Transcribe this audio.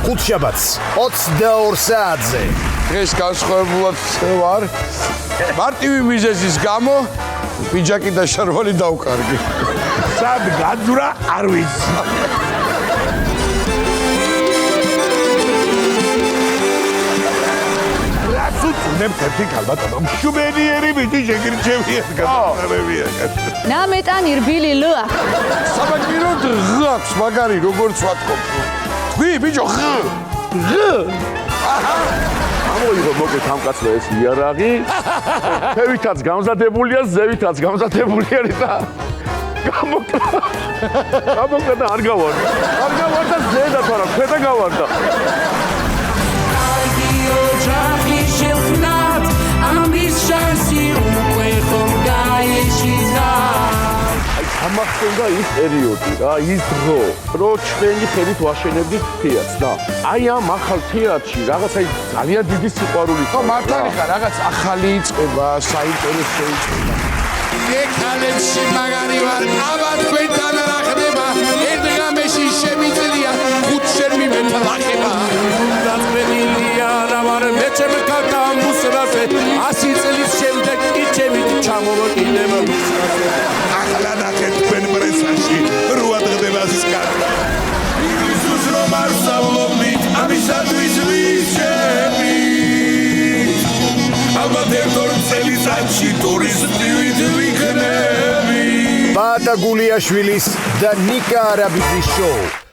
ხუთშაბათს 22 საათზე. დღეს განსხვავებულად ვარ. მარტივი მიზეზის გამო პიჯაკი და შარვალი დავკარგი. სად გაძვრა არ ვიცი. რას უწუნებ ერთი ქალბატონო მშვენიერი მითი შეგირჩევიათ გადაყარებია. ნამეტან ირბილი ლა. საბაგირო ღაქვს მაგარი როგორც ვათქო. თქვი ბიჭო ღ. ამოიღო მოკეთ ამ კაცმა ეს იარაღი. ფევითაც გამზადებულია, ზევითაც გამზადებულია და გამოკლა და არ გავარდა. არ გავარდა ზედა თორემ ქვედა გავარდა. ამახსენდა ის პერიოდი რა, ის დრო, რო ჩვენი ხელით ვაშენებდით თეატრს და აი ამ ახალ თეატრში რაღაცა ძალიან დიდი სიყვარული ხო მართალი ხარ, რაღაც ახალი იწყება, საინტერესო იწყება. ეკალებში მაგარი ვარ, აბა თქვენთან რა ხდება? ერთ ღამეში შემიძლია ხუთშერ მიმეთლახება. დაწყენილია რა ვარ მე ჩემ ქალთა მუსრაზე, 100 წლის შემდეგ კი ჩემი ჩამოვაკიდებ მუსრაზე. ახლა ნახეთ თქვენ პრესაში, რო ადღდება სკატა. იესოს რომ არ სწავლობდით, ამისათვის ვიჩემი. ალბათ ერთ-ორ წელიწადში ტურისტი ვიქნები. ბატა გულიაშვილის და ნიკა არაბიძის შოუ.